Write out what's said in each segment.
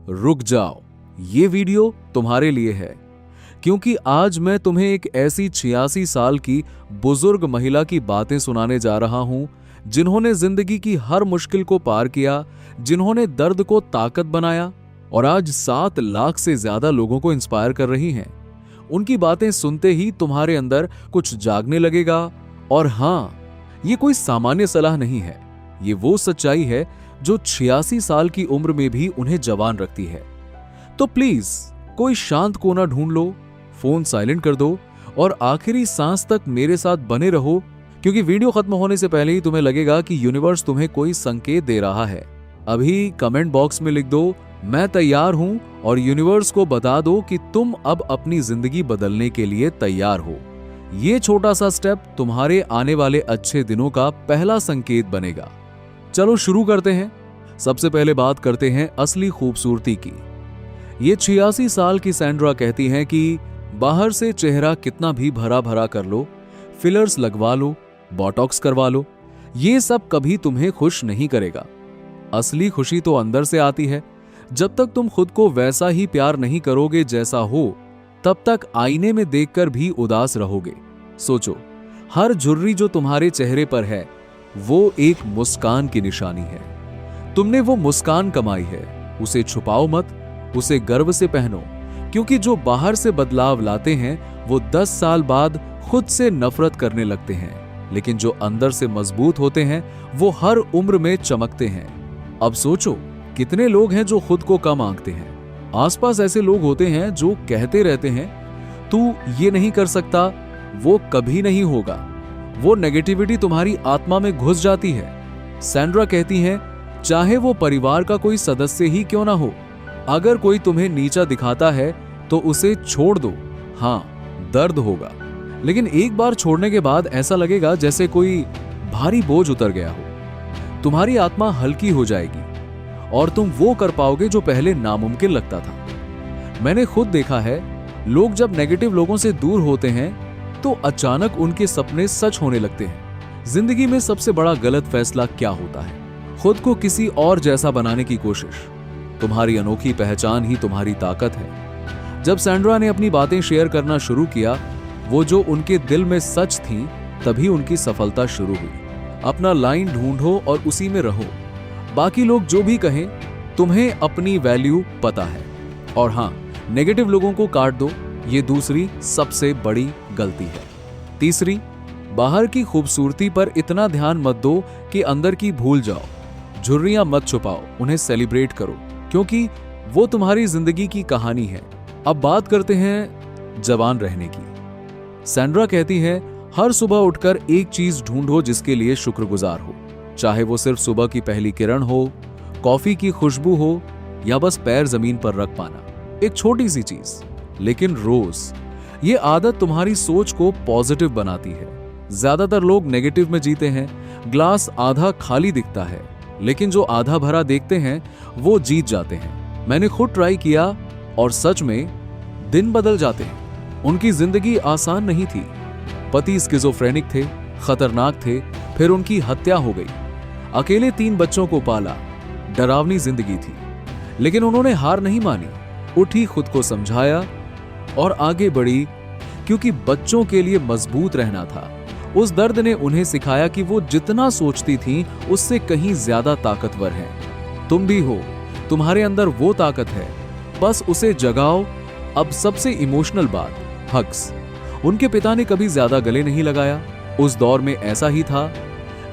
रुक जाओ, ये वीडियो तुम्हारे लिए है, क्योंकि आज मैं तुम्हें एक ऐसी 86 साल की बुजुर्ग महिला की बातें सुनाने जा रहा हूं जिन्होंने जिंदगी की हर मुश्किल को पार किया, जिन्होंने दर्द को ताकत बनाया और आज 7 लाख से ज्यादा लोगों को इंस्पायर कर रही हैं। उनकी बातें सुनते ही तुम्हारे अंदर कुछ जागने लगेगा। और हां, ये कोई सामान्य सलाह नहीं है, ये वो सच्चाई है जो 86 साल की उम्र में भी उन्हें जवान रखती है। तो प्लीज कोई शांत कोना ढूंढ लो, फोन साइलेंट कर दो और आखिरी सांस तक मेरे साथ बने रहो, क्योंकि वीडियो खत्म होने से पहले ही तुम्हें लगेगा कि यूनिवर्स तुम्हें कोई संकेत दे रहा है। अभी कमेंट बॉक्स में लिख दो, मैं तैयार हूं, और यूनिवर्स को बता दो कि तुम अब अपनी जिंदगी बदलने के लिए तैयार हो। ये छोटा सा स्टेप तुम्हारे आने वाले अच्छे दिनों का पहला संकेत बनेगा। चलो शुरू करते हैं। सबसे पहले बात करते हैं असली खूबसूरती की। ये 86 साल की सैंड्रा कहती हैं कि बाहर से चेहरा कितना भी भरा भरा कर लो, फिलर्स लगवा लो, बोटॉक्स करवा लो, ये सब कभी तुम्हें खुश नहीं करेगा। असली खुशी तो अंदर से आती है। जब तक तुम खुद को वैसा ही प्यार नहीं करोगे जैसा हो, तब तक आईने में देखकर भी उदास रहोगे। सोचो, हर झुर्री जो तुम्हारे चेहरे पर है वो एक मुस्कान की निशानी है। तुमने वो मुस्कान कमाई है, उसे छुपाओ मत, उसे गर्व से पहनो, क्योंकि जो बाहर से बदलाव लाते हैं वो 10 साल बाद खुद से नफरत करने लगते हैं, लेकिन जो अंदर से मजबूत होते हैं वो हर उम्र में चमकते हैं। अब सोचो, कितने लोग हैं जो खुद को कम आंकते हैं। आसपास ऐसे लोग होते हैं जो कहते रहते हैं तू ये नहीं कर सकता, वो कभी नहीं होगा। वो नेगेटिविटी तुम्हारी आत्मा में घुस जाती है। सैंड्रा कहती हैं, चाहे वो परिवार का कोई सदस्य ही क्यों ना हो, अगर कोई तुम्हें नीचा दिखाता है तो उसे छोड़ दो। हां, दर्द होगा, लेकिन एक बार छोड़ने के बाद ऐसा लगेगा जैसे कोई भारी बोझ उतर गया हो। तुम्हारी आत्मा हल्की हो जाएगी और तुम वो कर पाओगे जो पहले नामुमकिन लगता था। मैंने खुद देखा है, लोग जब नेगेटिव लोगों से दूर होते हैं तो अचानक उनके सपने सच होने लगते हैं। जिंदगी में सबसे बड़ा गलत फैसला क्या होता है? खुद को किसी और जैसा बनाने की कोशिश। तुम्हारी अनोखी पहचान ही तुम्हारी ताकत है। जब सैंड्रा ने अपनी बातें शेयर करना शुरू किया, वो जो उनके दिल में सच थी, तभी उनकी सफलता शुरू हुई। अपना लाइन ढूंढो और उसी में रहो। बाकी लोग जो भी कहें, तुम्हें अपनी वैल्यू पता है। और हां, नेगेटिव लोगों को काट दो, ये दूसरी सबसे बड़ी गलती है। तीसरी, बाहर की खूबसूरती पर इतना ध्यान मत दो कि अंदर की भूल जाओ। झुर्रियां मत छुपाओ, उन्हें सेलिब्रेट करो, क्योंकि वो तुम्हारी जिंदगी की कहानी है। अब बात करते हैं जवान रहने की। सैंड्रा कहती है, हर सुबह उठकर एक चीज ढूंढो जिसके लिए शुक्रगुजार हो, चाहे वो सिर्फ सुबह की पहली किरण हो, कॉफी की खुशबू हो, या बस पैर जमीन पर रख पाना। एक छोटी सी चीज, लेकिन रोज। ये आदत तुम्हारी सोच को पॉजिटिव बनाती है। ज्यादातर लोग नेगेटिव में जीते हैं। ग्लास आधा खाली दिखता है, लेकिन जो आधा भरा देखते हैं वो जीत जाते हैं। मैंने खुद ट्राई किया और सच में दिन बदल जाते हैं। उनकी जिंदगी आसान नहीं थी। पति स्किज़ोफ्रेनिक थे, खतरनाक थे, फिर उनकी हत्या हो गई। अकेले 3 बच्चों को पाला, डरावनी जिंदगी थी, लेकिन उन्होंने हार नहीं मानी। उठी, खुद को समझाया और आगे बढ़ी, क्योंकि बच्चों के लिए मजबूत रहना था। उस दर्द ने उन्हें सिखाया कि वो जितना सोचती थी उससे कहीं ज्यादा ताकतवर है। तुम भी हो, तुम्हारे अंदर वो ताकत है, बस उसे जगाओ। अब सबसे इमोशनल बात, हग्स। उनके पिता ने कभी ज्यादा गले नहीं लगाया, उस दौर में ऐसा ही था,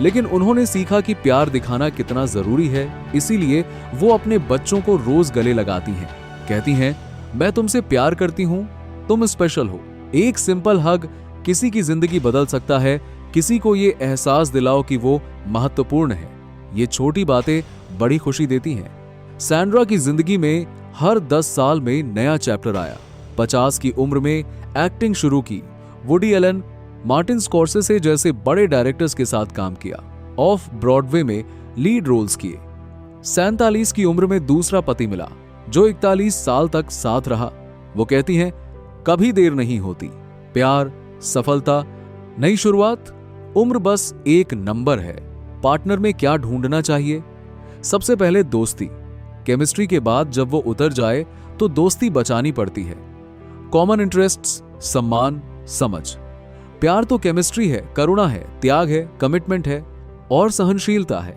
लेकिन उन्होंने सीखा कि प्यार दिखाना कितना जरूरी है। इसीलिए वो अपने बच्चों को रोज गले लगाती हैं। कहती हैं, मैं तुमसे प्यार करती हूं, तुम स्पेशल हो। एक सिंपल हग किसी की जिंदगी बदल सकता है। किसी को ये एहसास दिलाओ कि वो महत्वपूर्ण है। ये छोटी बातें बड़ी खुशी देती हैं। सैंड्रा की जिंदगी में हर 10 साल में नया चैप्टर आया। 50 की उम्र में एक्टिंग शुरू की। वुडी एलन, मार्टिन स्कॉर्सेसे जैसे बड़े डायरेक्टर्स के साथ काम किया। ऑफ ब्रॉडवे में लीड रोल्स किए। 47 की उम्र में दूसरा पति मिला, जो 41 साल तक साथ रहा। वो कहती हैं, कभी देर नहीं होती। प्यार, सफलता, नई शुरुआत, उम्र बस एक नंबर है। पार्टनर में क्या ढूंढना चाहिए? सबसे पहले दोस्ती। केमिस्ट्री के बाद जब वो उतर जाए तो दोस्ती बचानी पड़ती है। कॉमन इंटरेस्ट्स, सम्मान, समझ। प्यार तो केमिस्ट्री है, करुणा है, त्याग है, कमिटमेंट है और सहनशीलता है।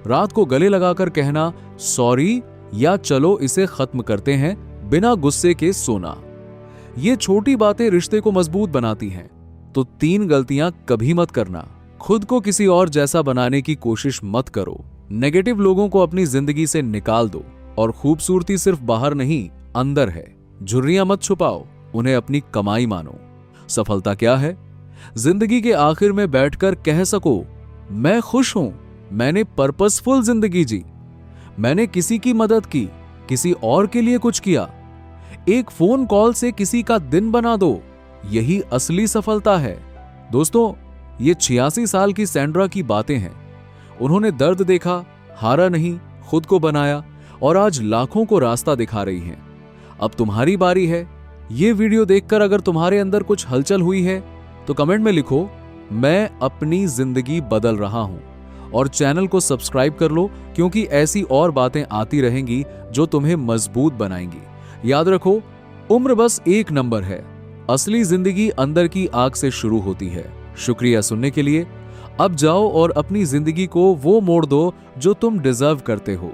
रात को गले लगाकर कहना सॉरी या चलो इसे खत्म करते हैं, बिना गुस्से के सोना। ये छोटी बातें रिश्ते को मजबूत बनाती हैं। तो 3 गलतियां कभी मत करना। खुद को किसी और जैसा बनाने की कोशिश मत करो। नेगेटिव लोगों को अपनी जिंदगी से निकाल दो। और खूबसूरती सिर्फ बाहर नहीं, अंदर है। झुर्रियां मत छुपाओ, उन्हें अपनी कमाई मानो। सफलता क्या है? जिंदगी के आखिर में बैठकर कह सको मैं खुश हूं, मैंने पर्पसफुल जिंदगी जी, मैंने किसी की मदद की, किसी और के लिए कुछ किया। एक फोन कॉल से किसी का दिन बना दो, यही असली सफलता है। दोस्तों, ये 86 साल की सैंड्रा की बातें हैं। उन्होंने दर्द देखा, हारा नहीं, खुद को बनाया और आज लाखों को रास्ता दिखा रही हैं। अब तुम्हारी बारी है। ये वीडियो देखकर अगर तुम्हारे अंदर कुछ हलचल हुई है तो कमेंट में लिखो मैं अपनी जिंदगी बदल रहा हूं। और चैनल को सब्सक्राइब कर लो, क्योंकि ऐसी और बातें आती रहेंगी जो तुम्हें मजबूत बनाएंगी। याद रखो, उम्र बस एक नंबर है, असली जिंदगी अंदर की आग से शुरू होती है। शुक्रिया सुनने के लिए। अब जाओ और अपनी जिंदगी को वो मोड़ दो जो तुम डिजर्व करते हो।